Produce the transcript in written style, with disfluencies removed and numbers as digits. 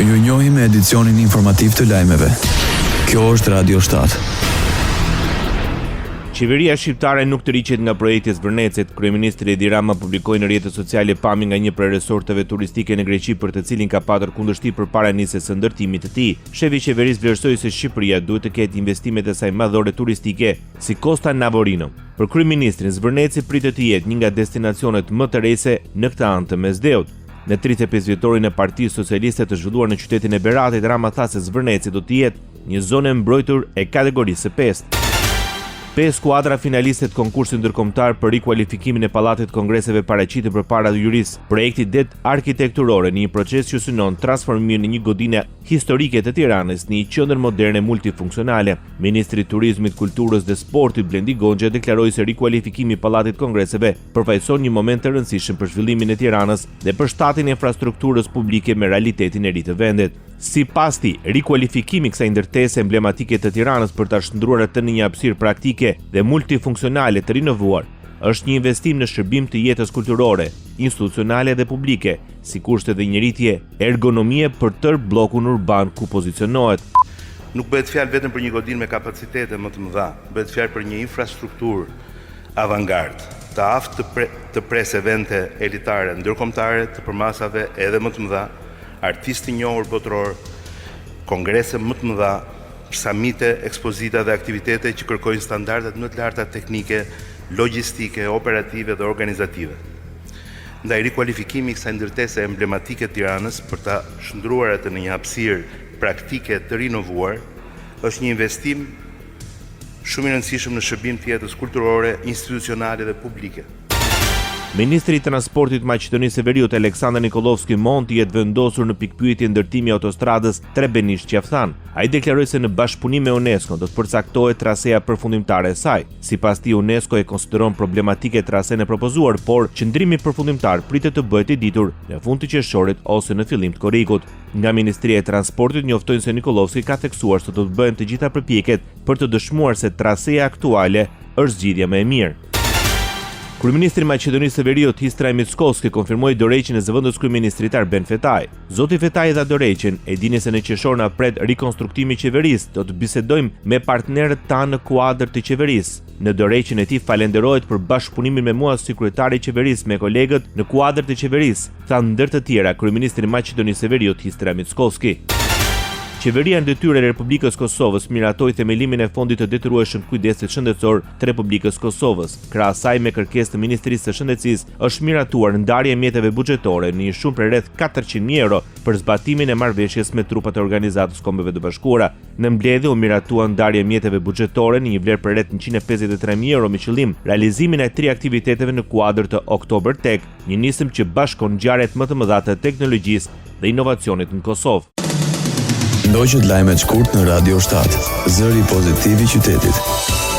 Ju njohim me edicionin informativ të lajmeve. Kjo është Radio 7. Qeveria shqiptare nuk të riqet nga projekti i Zvërnecit. Kryeministri Edi Rama publikoi në rrjetet sociale pamje nga një prej resorteve turistike në Greqi për të cilin ka patur kundërshtim përpara nisjes së ndërtimit të tij. Shefi i qeverisë vlerësoi se Shqipëria duhet të ketë investimet e saj madhore turistike, si Costa Navorino. Për kryeministrin, Zvërneci pritet të jetë një nga destinacionet më të rejse në këtë anë të Mesdheut. Në 35 vjetorin e Partisë Socialiste të zhvilluar në qytetin e Beratit, Rama tha se Zvërneci do të jetë një zonë e mbrojtur e kategorisë 5. 5 skuadra finaliste të konkursit ndërkombëtar për rikualifikimin e pallatit kongreseve paraqiten përpara juris. Projekti det arkitekturore në një proces që synon transformimin në një godinë historike të Tiranës në një qendër moderne multifunksionale. Ministri i Turizmit, Kulturës dhe Sportit Blendi Goxha deklaroi se rikualifikimi i pallatit kongreseve përfaqëson një moment të rëndësishëm për zhvillimin e Tiranës dhe për shtatin e infrastrukturës publike me realitetin e ri të vendit. Sipas tij, rikualifikimi i kësaj ndërtese emblematike të Tiranës për ta shndruar atë në një hapësirë praktike dhe multifunksionale të rinovuar është një investim në shërbim të jetës kulturore, institucionale dhe publike, si kushte dhe një rritje ergonomie për tërë bllokun urban ku pozicionohet. Nuk bëhet fjalë vetëm për një godinë me kapacitete më të mëdha, bëhet fjalë për një infrastrukturë avangard, të aftë të pres evente elitare, ndërkombëtare, të përmasave edhe më të mëdha, artistë të njohur botëror, kongrese më të mëdha, samite, ekspozita dhe aktivitete që kërkojnë standardet më të larta teknike, logjistike, operative dhe organizative. Ndaj rikualifikimi i kësaj ndërtese emblematike të Tiranës për ta shndruar atë në një hapësirë praktike të rinovuar, është një investim shumë i rëndësishëm në shërbim të jetës kulturore, institucionale dhe publike. Ministri i Transportit Maqedonisë së Veriut Aleksandar Nikolovski mund të jetë vendosur në pikpyetje ndërtimi i autostradës Trebenish-Qaftan. Ai deklaroi se në bashkëpunim me UNESCO do të përcaktohet traseja përfundimtare e saj. Sipas tij, UNESCO e konsideron problematike trasen e propozuar, por qëndrimi përfundimtar pritet të bëhet i ditur në fund të qershorit ose në fillim të korrikut. Nga Ministria e Transportit njoftojnë se Nikolovski ka theksuar se do të bëhen të gjitha përpjekjet për të dëshmuar se traseja aktuale është zgjidhja më e mirë. Kryeministri i Maqedonisë së Veriut Histra Mickoski konfirmoi dorëheqjen e zëvendës kryeministrit Arben Fetaj. Zoti Fetaj dha dorëheqjen, e dini se në qershor na pret rikonstruktimi i qeverisë. Do të bisedojmë me partnerët tanë në kuadër të qeverisë. Në dorëheqjen e tij falenderohet për bashkëpunimin me mua si kryetari i qeverisë me kolegët në kuadër të qeverisë, tha ndër të tjera kryeministri i Maqedonisë së Veriut Histra Mickoski. Qeveria në detyrë e Republikës Kosovës miratoi themelimin e fondit të detyrueshëm kujdesit shëndetësor të Republikës Kosovës. Krahas saj me kërkesë të Ministrisë së Shëndetësisë është miratuar ndarje e mjeteve buxhetore në një shumë prej rreth 400.000 euro për zbatimin e marrëveshjes me trupat e Organizatës Kombeve të Bashkuara. Në mbledhje u miratua ndarje e mjeteve buxhetore në një vlerë për rreth 153.000 euro me qëllim realizimin e 3 aktiviteteve në kuadër të Oktober Tech, një nisëm që bashkon ngjarjet më të mëdha të teknologjisë dhe inovacionit në Kosovë. Ndoqët lajmet shkurt në Radio 7, zëri pozitiv i qytetit.